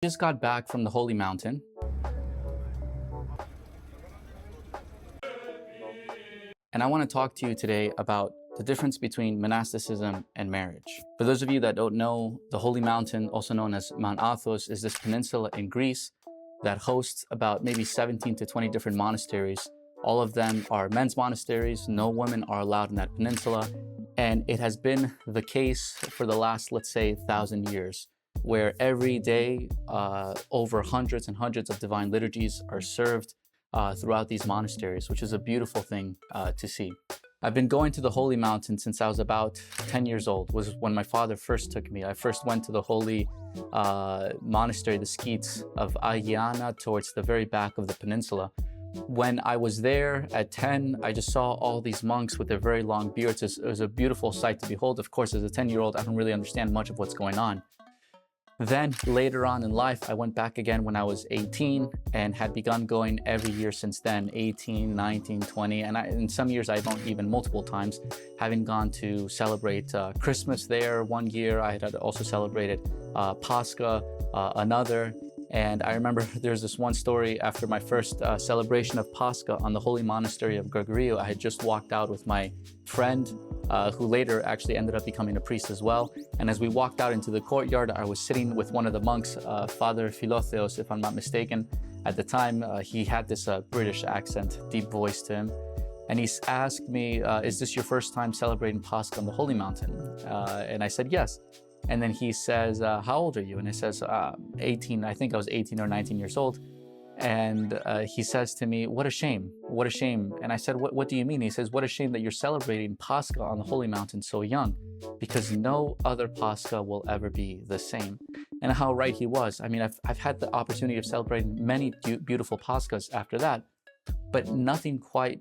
Just got back from the Holy Mountain, and I want to talk to you today about the difference between monasticism and marriage. For those of you that don't know, the Holy Mountain, also known as Mount Athos, is this peninsula in Greece that hosts about maybe 17 to 20 different monasteries. All of them are men's monasteries. No women are allowed in that peninsula. And it has been the case for the last, let's say, 1,000 years, where every day over hundreds and hundreds of divine liturgies are served throughout these monasteries, which is a beautiful thing to see. I've been going to the Holy Mountain since I was about 10 years old, was when my father first took me. I first went to the holy monastery, the Skeets of Agiana, towards the very back of the peninsula. When I was there at 10, I just saw all these monks with their very long beards. It was a beautiful sight to behold. Of course, as a 10-year-old, I don't really understand much of what's going on. Then later on in life, I went back again when I was 18 and had begun going every year since then, 18, 19, 20. And in some years, I've gone even multiple times, having gone to celebrate Christmas there one year. I had also celebrated Pascha another. And I remember there's this one story after my first celebration of Pascha on the Holy Monastery of Gregorio. I had just walked out with my friend, who later actually ended up becoming a priest as well. And as we walked out into the courtyard, I was sitting with one of the monks, Father Eliseos, if I'm not mistaken. At the time, he had this British accent, deep voice to him. And he asked me, is this your first time celebrating Pascha on the Holy Mountain? And I said, yes. And then he says, how old are you? And I says, 18, I think I was 18 or 19 years old. And he says to me, what a shame, what a shame. And I said, what do you mean? He says, what a shame that you're celebrating Pascha on the Holy Mountain so young, because no other Pascha will ever be the same. And how right he was. I mean, I've had the opportunity of celebrating many beautiful Paschas after that, but nothing quite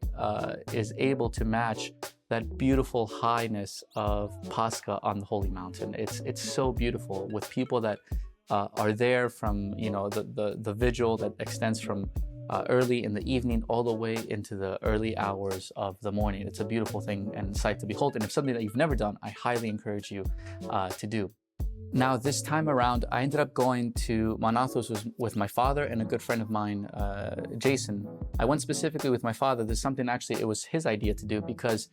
is able to match that beautiful highness of Pascha on the Holy Mountain. It's so beautiful, with people that are there from, you know, the vigil that extends from early in the evening all the way into the early hours of the morning. It's a beautiful thing and sight to behold. And if something that you've never done, I highly encourage you to do. Now, this time around, I ended up going to Mount Athos with my father and a good friend of mine, Jason. I went specifically with my father. This is something actually, it was his idea to do, because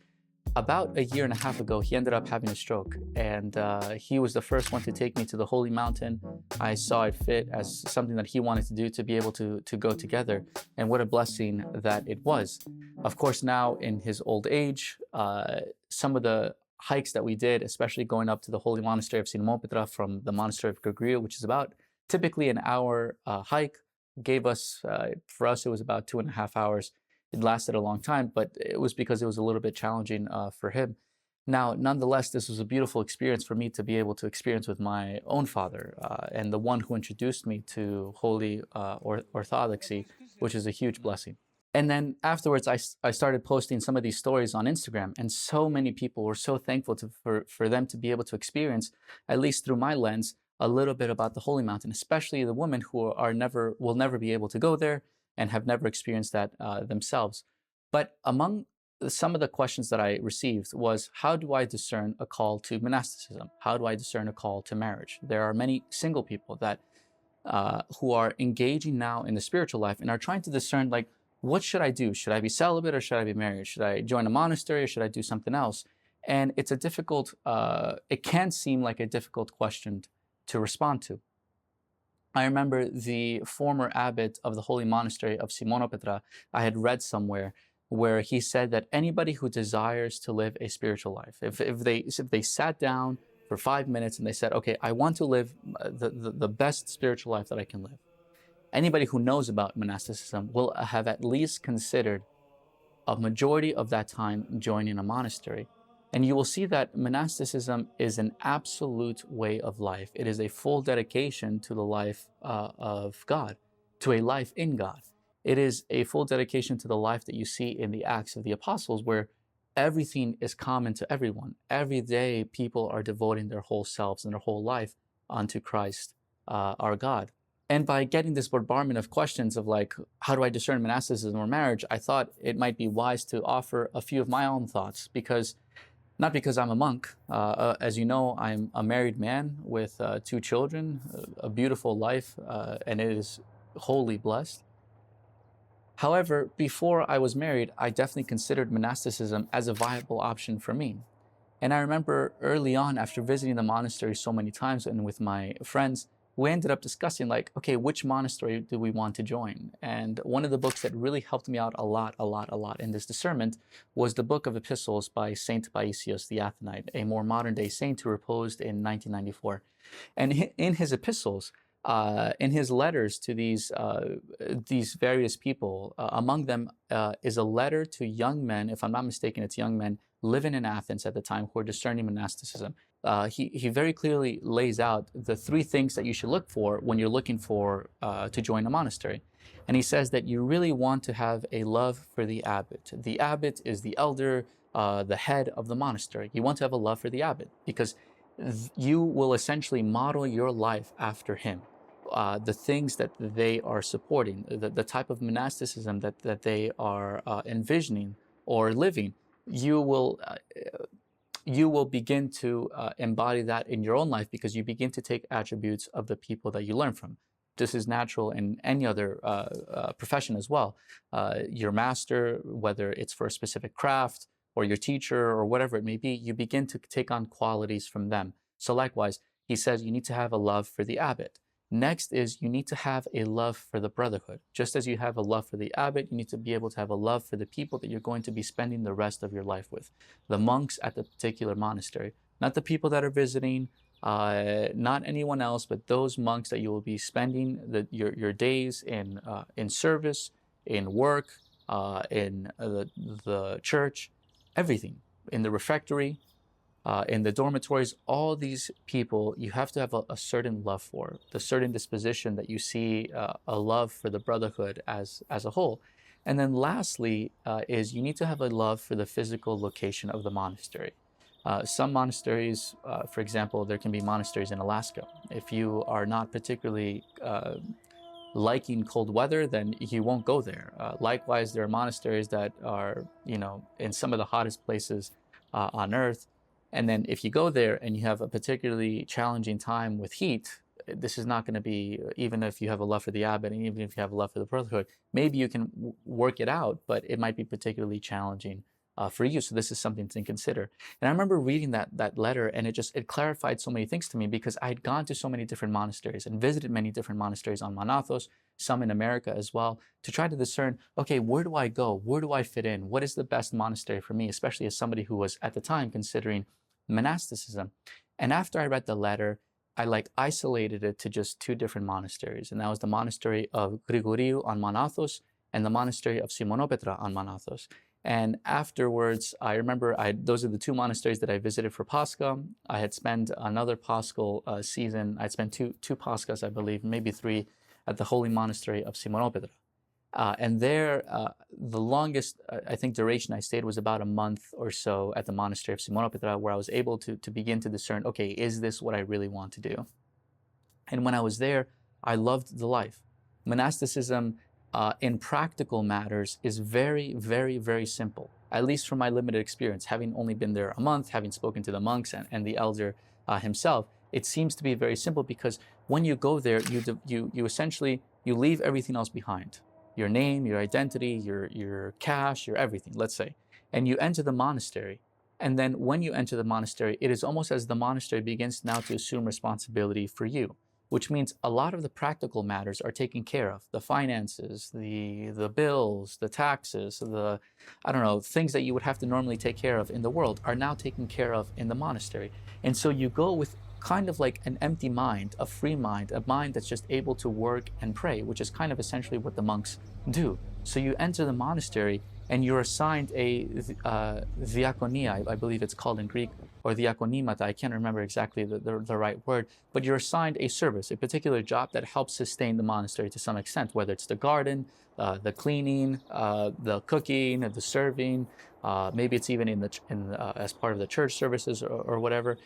about a year and a half ago, he ended up having a stroke, and he was the first one to take me to the Holy Mountain. I saw it fit as something that he wanted to do, to be able to go together, and what a blessing that it was. Of course, now in his old age, some of the hikes that we did, especially going up to the Holy Monastery of Simonopetra from the Monastery of Gregorio, which is about typically an hour hike, gave us, for us, it was about 2.5 hours. It lasted a long time, but it was because it was a little bit challenging for him. Now, nonetheless, this was a beautiful experience for me to be able to experience with my own father, and the one who introduced me to Holy Orthodoxy, which is a huge blessing. And then afterwards, I started posting some of these stories on Instagram, and so many people were so thankful for them to be able to experience, at least through my lens, a little bit about the Holy Mountain, especially the women who will never be able to go there and have never experienced that themselves. But among some of the questions that I received was, how do I discern a call to monasticism? How do I discern a call to marriage? There are many single people that who are engaging now in the spiritual life and are trying to discern, like, what should I do? Should I be celibate or should I be married? Should I join a monastery or should I do something else? And it's a difficult, it can seem like a difficult question to respond to. I remember the former abbot of the Holy Monastery of Simonopetra, I had read somewhere where he said that anybody who desires to live a spiritual life, if they sat down for 5 minutes and they said, okay, I want to live the best spiritual life that I can live, anybody who knows about monasticism will have at least considered a majority of that time joining a monastery. And you will see that monasticism is an absolute way of life. It is a full dedication to the life of God, to a life in God. It is a full dedication to the life that you see in the Acts of the Apostles, where everything is common to everyone. Every day, people are devoting their whole selves and their whole life unto Christ, our God. And by getting this bombardment of questions of, like, how do I discern monasticism or marriage, I thought it might be wise to offer a few of my own thoughts, because Not because I'm a monk. As you know, I'm a married man with 2 children, a beautiful life, and it is wholly blessed. However, before I was married, I definitely considered monasticism as a viable option for me. And I remember early on, after visiting the monastery so many times and with my friends, we ended up discussing, like, okay, which monastery do we want to join? And one of the books that really helped me out a lot in this discernment was the book of epistles by Saint Eliseos the Athonite, a more modern day saint who reposed in 1994. And in his epistles, in his letters to these various people, among them is a letter to young men, if I'm not mistaken, it's young men living in Athens at the time who are discerning monasticism. He very clearly lays out the 3 things that you should look for when you're looking for to join a monastery. And he says that you really want to have a love for the abbot. The abbot is the elder, the head of the monastery. You want to have a love for the abbot because you will essentially model your life after him. The things that they are supporting, the type of monasticism that they are envisioning or living, you will begin to embody that in your own life because you begin to take attributes of the people that you learn from. This is natural in any other profession as well. Your master, whether it's for a specific craft, or your teacher, or whatever it may be, you begin to take on qualities from them. So likewise, he says you need to have a love for the abbot. Next is you need to have a love for the brotherhood. Just as you have a love for the abbot, you need to be able to have a love for the people that you're going to be spending the rest of your life with. The monks at the particular monastery, not the people that are visiting, not anyone else, but those monks that you will be spending your days in service, in work, in the church, everything, in the refectory, in the dormitories. All these people you have to have a certain love for, the certain disposition that you see a love for the brotherhood as a whole. And then lastly is you need to have a love for the physical location of the monastery. Some monasteries, for example, there can be monasteries in Alaska. If you are not particularly liking cold weather, then you won't go there. Likewise, there are monasteries that are, in some of the hottest places on earth. And then if you go there and you have a particularly challenging time with heat, this is not going to be, even if you have a love for the abbot and even if you have a love for the brotherhood, maybe you can work it out, but it might be particularly challenging for you. So this is something to consider. And I remember reading that letter, and it clarified so many things to me because I had gone to so many different monasteries and visited many different monasteries on Mount Athos, some in America as well, to try to discern, okay, where do I go? Where do I fit in? What is the best monastery for me, especially as somebody who was at the time considering monasticism. And after I read the letter, I isolated it to just 2 different monasteries. And that was the monastery of Grigoriou on Mount Athos and the monastery of Simonopetra on Mount Athos. And afterwards, I remember those are the 2 monasteries that I visited for Pascha. I had spent another Paschal season. I'd spent two Paschas, I believe, maybe 3, at the holy monastery of Simonopetra. And there, the longest, I think, duration I stayed was about a month or so at the monastery of Simonopetra, where I was able to begin to discern, okay, is this what I really want to do? And when I was there, I loved the life. Monasticism, in practical matters, is very, very, very simple, at least from my limited experience. Having only been there a month, having spoken to the monks and the elder himself, it seems to be very simple because when you go there, you essentially, you leave everything else behind. Your name, your identity, your cash, your everything, let's say. And you enter the monastery. And then when you enter the monastery, it is almost as the monastery begins now to assume responsibility for you, which means a lot of the practical matters are taken care of. The finances, the bills, the taxes, things that you would have to normally take care of in the world are now taken care of in the monastery. And so you go with kind of like an empty mind, a free mind, a mind that's just able to work and pray, which is kind of essentially what the monks do. So you enter the monastery and you're assigned a diakonia, I believe it's called in Greek, or diakonimata, I can't remember exactly the right word, but you're assigned a service, a particular job that helps sustain the monastery to some extent, whether it's the garden, the cleaning, the cooking, the serving, maybe it's even as part of the church services or whatever.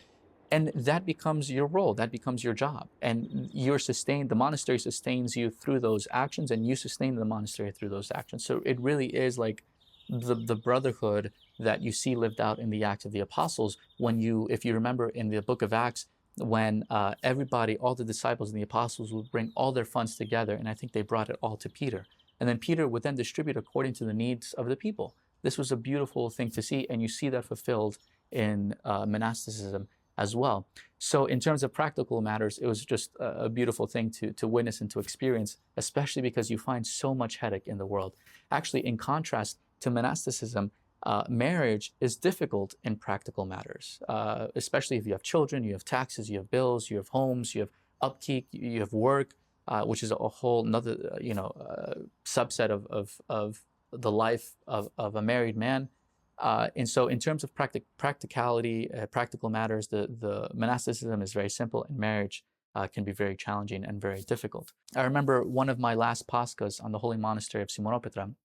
And that becomes your role, that becomes your job. And you're sustained, the monastery sustains you through those actions, and you sustain the monastery through those actions. So it really is like the brotherhood that you see lived out in the Acts of the Apostles. If you remember in the book of Acts, when everybody, all the disciples and the apostles would bring all their funds together, and I think they brought it all to Peter. And then Peter would then distribute according to the needs of the people. This was a beautiful thing to see, and you see that fulfilled in monasticism as well. So in terms of practical matters, it was just a beautiful thing to witness and to experience, especially because you find so much headache in the world. Actually, in contrast to monasticism, marriage is difficult in practical matters, especially if you have children, you have taxes, you have bills, you have homes, you have upkeep, you have work, which is a whole another subset of the life of a married man. And so in terms of practicality, practical matters, the monasticism is very simple, and marriage can be very challenging and very difficult. I remember one of my last Paschas on the holy monastery of Simonopetra.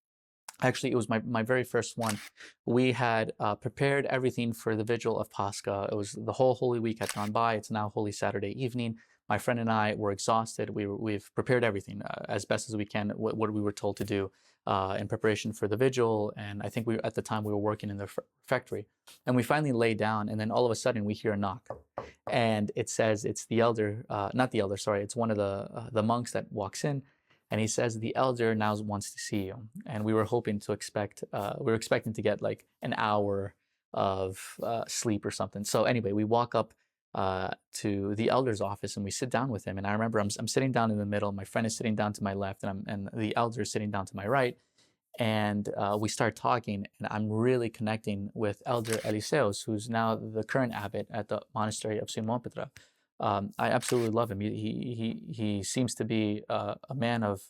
Actually, it was my very first one. We had prepared everything for the vigil of Pascha. It was the whole Holy Week had gone by. It's now Holy Saturday evening. My friend and I were exhausted. We've prepared everything as best as we can, what we were told to do in preparation for the vigil. And I think at the time we were working in the refectory. And we finally lay down, and then all of a sudden we hear a knock. And it says it's the elder, not the elder, sorry, it's one of the monks that walks in. And he says, the elder now wants to see you. And we were hoping to we were expecting to get like an hour of sleep or something. So anyway, we walk up to the elder's office and we sit down with him. And I remember I'm sitting down in the middle. My friend is sitting down to my left, and the elder is sitting down to my right. And we start talking, and I'm really connecting with Elder Eliseos, who's now the current abbot at the monastery of Simonopetra. I absolutely love him. He seems to be a man of,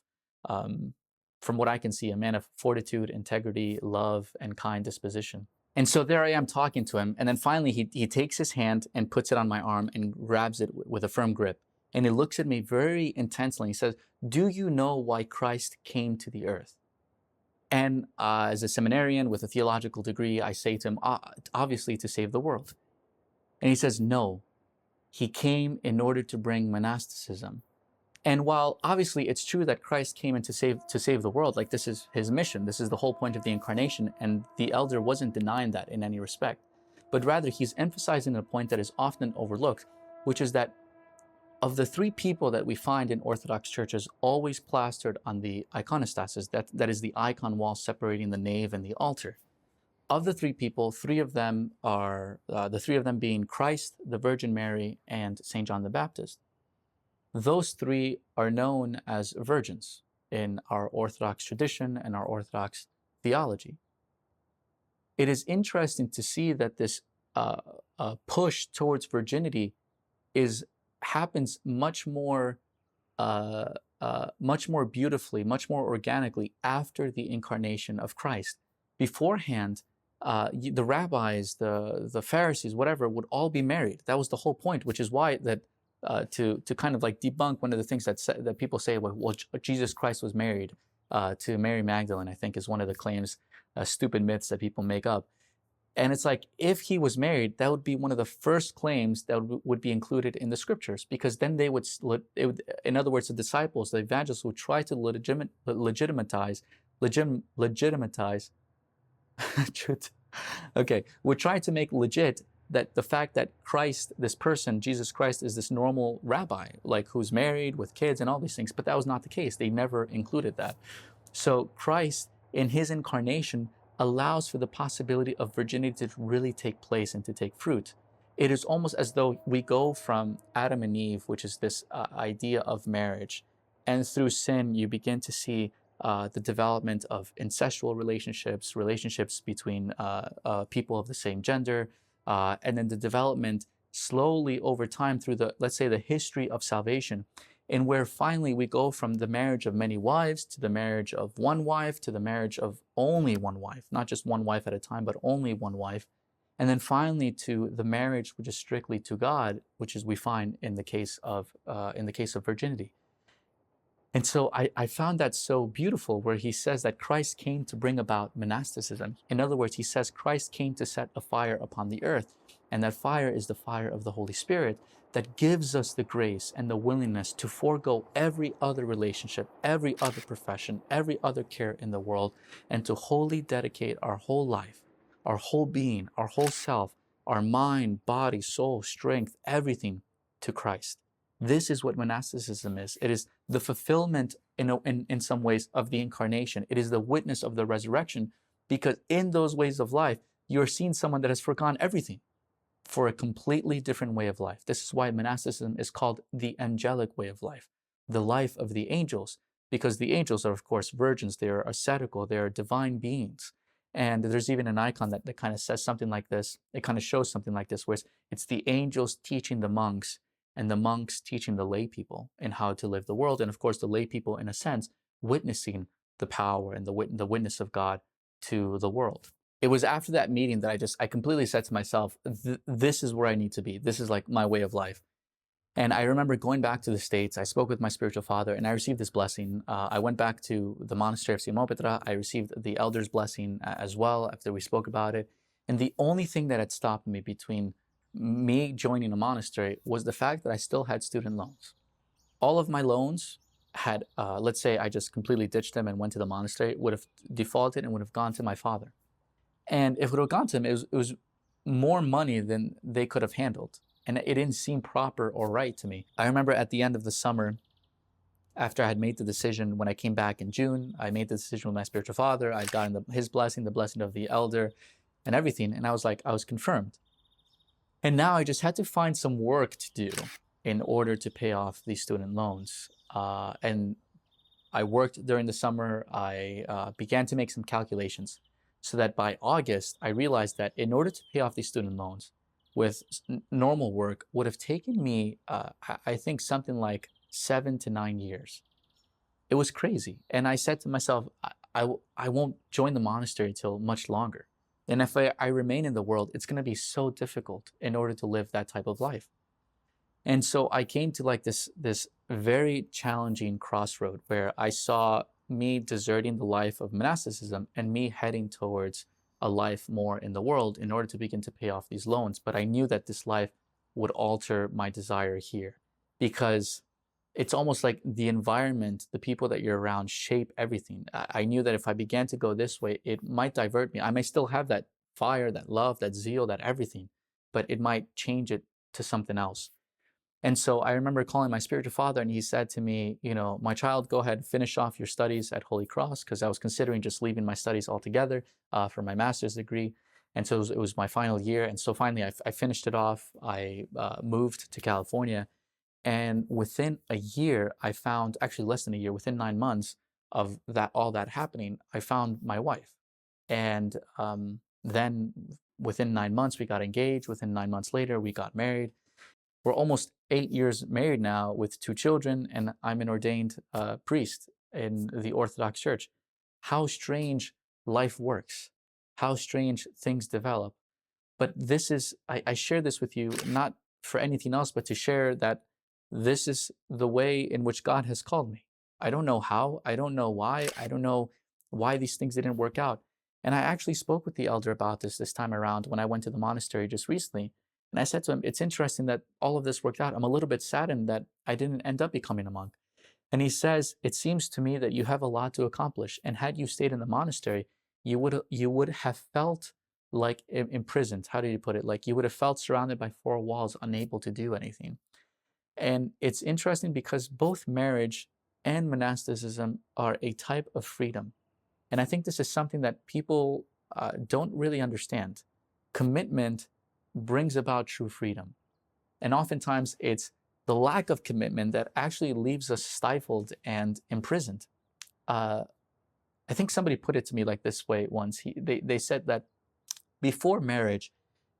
from what I can see, a man of fortitude, integrity, love, and kind disposition. And so there I am talking to him, and then finally he takes his hand and puts it on my arm and grabs it with a firm grip. And he looks at me very intensely. He says, "Do you know why Christ came to the earth?" And as a seminarian with a theological degree, I say to him, obviously to save the world. And he says, "No. He came in order to bring monasticism." And while obviously it's true that Christ came in to save the world, like this is his mission, this is the whole point of the incarnation, and the elder wasn't denying that in any respect, but rather he's emphasizing a point that is often overlooked, which is that of the three people that we find in Orthodox churches always plastered on the iconostasis, that is the icon wall separating the nave and the altar. Of the three people, three of them are, the three of them being Christ, the Virgin Mary, and St. John the Baptist. Those three are known as virgins in our Orthodox tradition and our Orthodox theology. It is interesting to see that this push towards virginity happens much more beautifully, much more organically after the incarnation of Christ. Beforehand, the rabbis, the Pharisees, whatever, would all be married. That was the whole point, which is why that to kind of like debunk one of the things that people say, well, Jesus Christ was married to Mary Magdalene, I think is one of the claims, stupid myths that people make up. And it's like, if he was married, that would be one of the first claims that would be included in the scriptures, because then they would, in other words, the disciples, the evangelists would try to legitimatize would try to make legit that the fact that Christ, this person, Jesus Christ, is this normal rabbi, like who's married with kids and all these things. But that was not the case. They never included that. So Christ, in his incarnation, allows for the possibility of virginity to really take place and to take fruit. It is almost as though we go from Adam and Eve, which is this idea of marriage, and through sin, you begin to see the development of incestual relationships between people of the same gender, and then the development slowly over time through let's say, the history of salvation, in where finally we go from the marriage of many wives to the marriage of one wife to the marriage of only one wife, not just one wife at a time, but only one wife, and then finally to the marriage which is strictly to God, which is we find in the case of virginity. And so I found that so beautiful, where he says that Christ came to bring about monasticism. In other words, he says Christ came to set a fire upon the earth, and that fire is the fire of the Holy Spirit that gives us the grace and the willingness to forego every other relationship, every other profession, every other care in the world, and to wholly dedicate our whole life, our whole being, our whole self, our mind, body, soul, strength, everything to Christ. This is what monasticism is. It is the fulfillment in some ways of the incarnation. It is the witness of the resurrection, because in those ways of life, you're seeing someone that has forgone everything for a completely different way of life. This is why monasticism is called the angelic way of life, the life of the angels, because the angels are, of course, virgins. They are ascetical. They are divine beings. And there's even an icon that kind of says something like this. It kind of shows something like this, where it's the angels teaching the monks and the monks teaching the lay people in how to live the world. And of course, the lay people, in a sense, witnessing the power and the witness of God to the world. It was after that meeting that I completely said to myself, this is where I need to be. This is like my way of life. And I remember going back to the States. I spoke with my spiritual father and I received this blessing. I went back to the monastery of Simonopetra. I received the elder's blessing as well after we spoke about it. And the only thing that had stopped me between me joining a monastery was the fact that I still had student loans. All of my loans had, let's say I just completely ditched them and went to the monastery, would have defaulted and would have gone to my father. And if it would have gone to him, it was more money than they could have handled. And it didn't seem proper or right to me. I remember at the end of the summer, after I had made the decision, when I came back in June, I made the decision with my spiritual father. I'd gotten his blessing, the blessing of the elder and everything. And I was like, I was confirmed. And now I just had to find some work to do in order to pay off these student loans. And I worked during the summer. I began to make some calculations so that by August, I realized that in order to pay off these student loans with normal work would have taken me, I think, something like 7 to 9 years. It was crazy. And I said to myself, I won't join the monastery till much longer. And if I remain in the world, it's going to be so difficult in order to live that type of life. And so I came to like this very challenging crossroad where I saw me deserting the life of monasticism and me heading towards a life more in the world in order to begin to pay off these loans. But I knew that this life would alter my desire here, because it's almost like the environment, the people that you're around shape everything. I knew that if I began to go this way, it might divert me. I may still have that fire, that love, that zeal, that everything, but it might change it to something else. And so I remember calling my spiritual father and he said to me, you know, my child, go ahead, finish off your studies at Holy Cross, because I was considering just leaving my studies altogether for my master's degree. And so it was my final year. And so finally I finished it off. I moved to California. And within a year, I found, actually less than a year, within 9 months of all that happening, I found my wife. And then within 9 months, we got engaged. Within 9 months later, we got married. We're almost 8 years married now with 2 children, and I'm an ordained priest in the Orthodox Church. How strange life works, how strange things develop. But this is, I share this with you, not for anything else, but to share that this is the way in which God has called me. I don't know how, I don't know why, I don't know why these things didn't work out. And I actually spoke with the elder about this time around when I went to the monastery just recently. And I said to him, it's interesting that all of this worked out. I'm a little bit saddened that I didn't end up becoming a monk. And he says, it seems to me that you have a lot to accomplish. And had you stayed in the monastery, you would have felt like imprisoned. How did you put it? Like you would have felt surrounded by 4 walls, unable to do anything. And it's interesting because both marriage and monasticism are a type of freedom. And I think this is something that people don't really understand. Commitment brings about true freedom. And oftentimes it's the lack of commitment that actually leaves us stifled and imprisoned. I think somebody put it to me like this way once. They said that before marriage,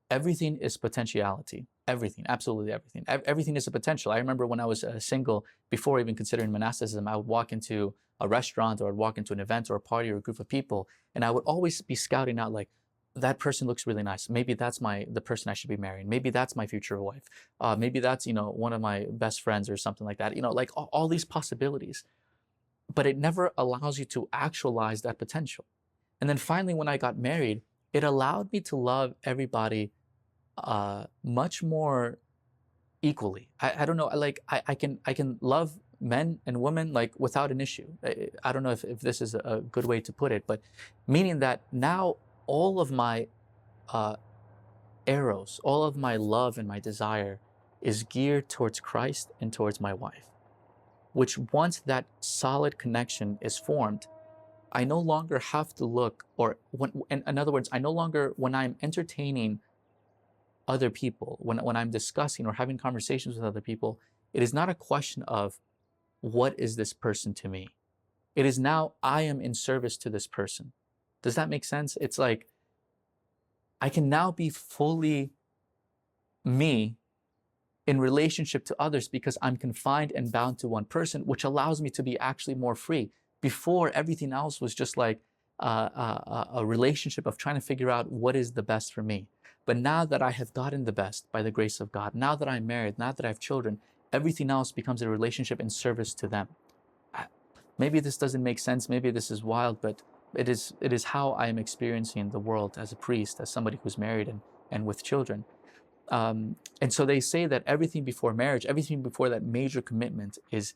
everything is potentiality. Everything, absolutely everything. Everything is a potential. I remember when I was single, before even considering monasticism, I would walk into a restaurant or I'd walk into an event or a party or a group of people, and I would always be scouting out like, that person looks really nice. Maybe that's the person I should be marrying. Maybe that's my future wife. Maybe that's, one of my best friends or something like that. Like all these possibilities. But it never allows you to actualize that potential. And then finally, when I got married, it allowed me to love everybody much more equally. I don't know, like I can love men and women like without an issue. I don't know if this is a good way to put it, but meaning that now all of my uh, arrows, all of my love and my desire is geared towards Christ and towards my wife, which once that solid connection is formed, I no longer have to look, or in other words, I no longer, when I'm entertaining other people, when I'm discussing or having conversations with other people, it is not a question of what is this person to me? It is now I am in service to this person. Does that make sense? It's like I can now be fully me in relationship to others because I'm confined and bound to one person, which allows me to be actually more free. Before, everything else was just like a relationship of trying to figure out what is the best for me. But now that I have gotten the best by the grace of God, now that I'm married, now that I have children, everything else becomes a relationship in service to them. Maybe this doesn't make sense, maybe this is wild, but it is how I am experiencing the world as a priest, as somebody who's married and with children. And so they say that everything before marriage, everything before that major commitment is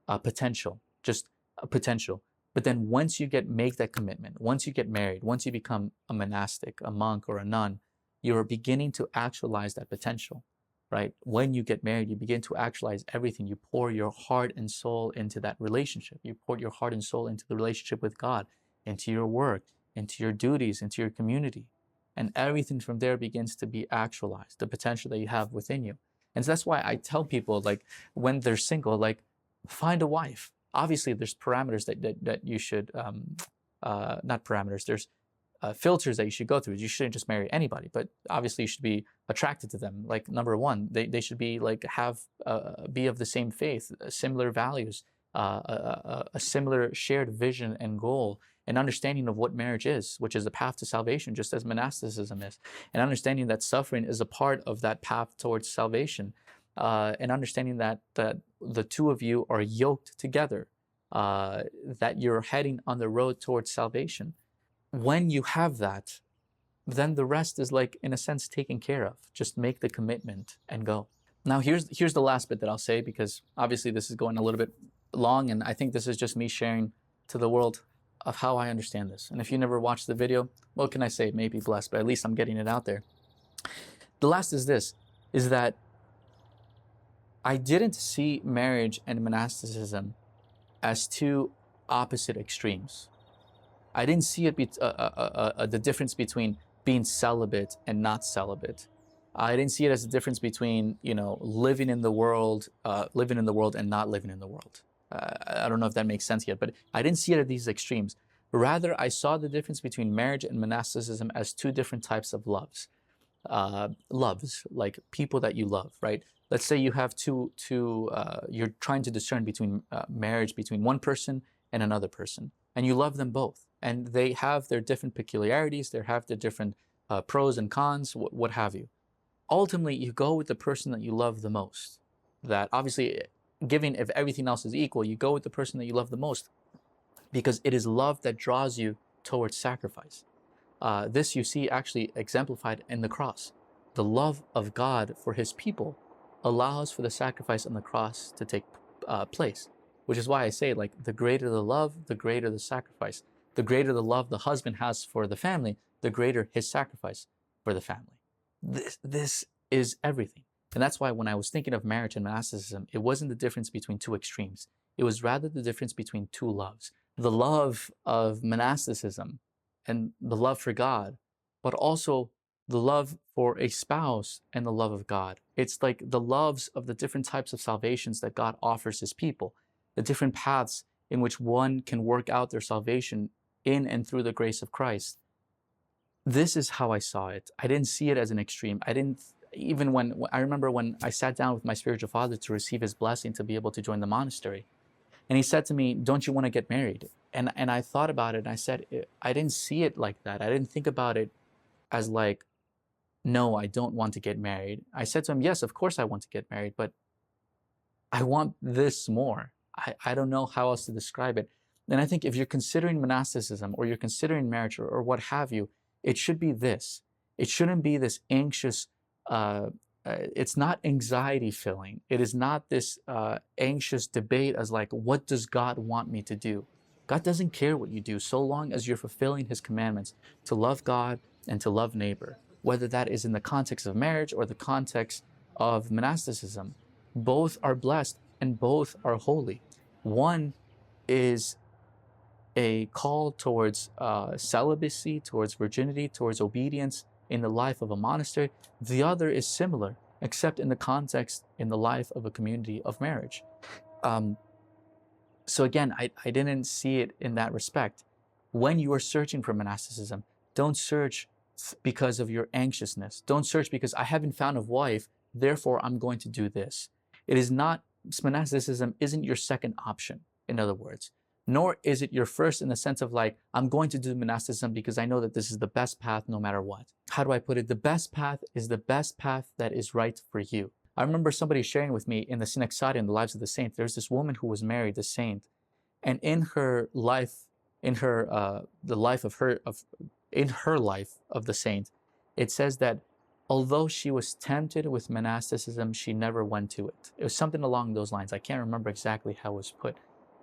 potential, just a potential. But then once you make that commitment, once you get married, once you become a monastic, a monk or a nun, you're beginning to actualize that potential, right? When you get married, you begin to actualize everything. You pour your heart and soul into that relationship. You pour your heart and soul into the relationship with God, into your work, into your duties, into your community. And everything from there begins to be actualized, the potential that you have within you. And so that's why I tell people, like, when they're single, like, find a wife. Obviously, there's parameters that you should, not parameters, there's filters that you should go through. You shouldn't just marry anybody, but obviously you should be attracted to them. Like, number one, they should be like, be of the same faith, similar values, a similar shared vision and goal, an understanding of what marriage is, which is a path to salvation, just as monasticism is, and understanding that suffering is a part of that path towards salvation, and understanding that the two of you are yoked together, that you're heading on the road towards salvation. When you have that, then the rest is, like, in a sense, taken care of. Just make the commitment and go. Now, here's the last bit that I'll say, because obviously this is going a little bit long, and I think this is just me sharing to the world of how I understand this. And if you never watched the video, what can I say? Maybe blessed, but at least I'm getting it out there. The last is this, is that I didn't see marriage and monasticism as two opposite extremes. I didn't see it the difference between being celibate and not celibate. I didn't see it as a difference between, living in the world and not living in the world. I don't know if that makes sense yet, but I didn't see it at these extremes. Rather, I saw the difference between marriage and monasticism as two different types of loves. Loves, like people that you love, right? Let's say you have you're trying to discern between marriage between one person and another person, and you love them both. And they have their different peculiarities, they have their different pros and cons, what have you. Ultimately, you go with the person that you love the most. That obviously, if everything else is equal, you go with the person that you love the most, because it is love that draws you towards sacrifice. This you see actually exemplified in the cross. The love of God for his people allows for the sacrifice on the cross to take place, which is why I say, like, the greater the love, the greater the sacrifice. The greater the love the husband has for the family, the greater his sacrifice for the family. This is everything. And that's why when I was thinking of marriage and monasticism, it wasn't the difference between two extremes. It was rather the difference between two loves. The love of monasticism and the love for God, but also the love for a spouse and the love of God. It's like the loves of the different types of salvations that God offers his people, the different paths in which one can work out their salvation in and through the grace of Christ. This is how I saw it. I didn't see it as an extreme. I remember when I sat down with my spiritual father to receive his blessing to be able to join the monastery. And he said to me, "Don't you want to get married?" And I thought about it, and I said, I didn't see it like that. I didn't think about it as like, no, I don't want to get married. I said to him, yes, of course I want to get married, but I want this more. I don't know how else to describe it. And I think if you're considering monasticism or you're considering marriage or what have you, it should be this. It shouldn't be this anxious, it's not anxiety filling. It is not this anxious debate as like, what does God want me to do? God doesn't care what you do so long as you're fulfilling his commandments to love God, and to love neighbor, whether that is in the context of marriage or the context of monasticism. Both are blessed and both are holy. One is a call towards celibacy, towards virginity, towards obedience in the life of a monastery. The other is similar, except in the context in the life of a community of marriage. So again, I didn't see it in that respect. When you are searching for monasticism, don't search because of your anxiousness. Don't search because I haven't found a wife, therefore I'm going to do this. It is not, monasticism isn't your second option, in other words, nor is it your first in the sense of like, I'm going to do monasticism because I know that this is the best path no matter what. How do I put it? The best path is the best path that is right for you. I remember somebody sharing with me in the Synexadia, in the Lives of the Saints, there's this woman who was married, the saint, and in her life, in her the life of her in her life of the saint, it says that although she was tempted with monasticism, she never went to it. It was something along those lines. I can't remember exactly how it was put.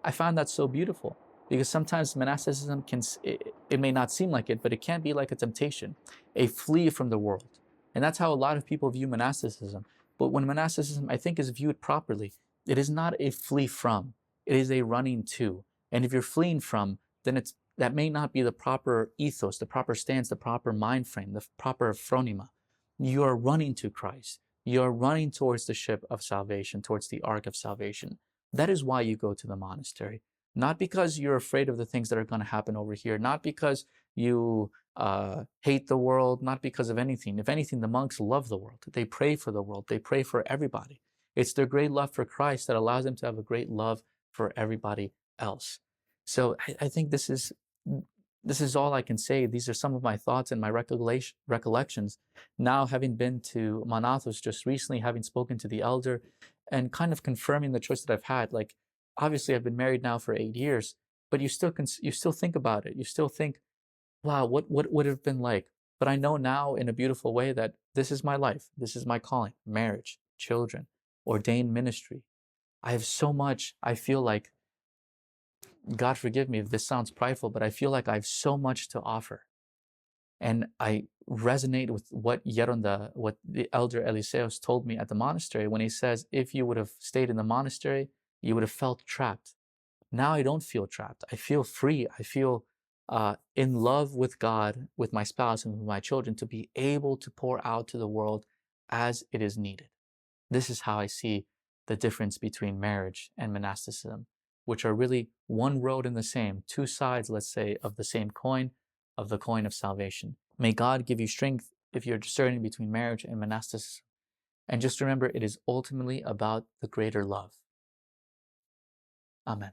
I found that so beautiful because sometimes monasticism it may not seem like it, but it can be like a temptation, a flee from the world. And that's how a lot of people view monasticism. But when monasticism, I think, is viewed properly, it is not a flee from, it is a running to. And if you're fleeing from, then that may not be the proper ethos, the proper stance, the proper mind frame, the proper phronema. You are running to Christ. You are running towards the ship of salvation, towards the ark of salvation. That is why you go to the monastery. Not because you're afraid of the things that are going to happen over here, not because you hate the world, not because of anything. If anything, the monks love the world. They pray for the world. They pray for everybody. It's their great love for Christ that allows them to have a great love for everybody else. So I think this is all I can say. These are some of my thoughts and my recollections. Now, having been to Mount Athos just recently, having spoken to the elder, and kind of confirming the choice that I've had. Like, obviously, I've been married now for 8 years, but you still think about it. You still think, wow, what would it have been like? But I know now in a beautiful way that this is my life. This is my calling: marriage, children, ordained ministry. I have so much. I feel like, God forgive me if this sounds prideful, but I feel like I have so much to offer. And I resonate with what the elder Eliseos told me at the monastery when he says, if you would have stayed in the monastery, you would have felt trapped. Now I don't feel trapped. I feel free. I feel in love with God, with my spouse, and with my children, to be able to pour out to the world as it is needed. This is how I see the difference between marriage and monasticism, which are really one road and the same, two sides, let's say, of the same coin, of the coin of salvation. May God give you strength if you're discerning between marriage and monasticism. And just remember, it is ultimately about the greater love. Amen.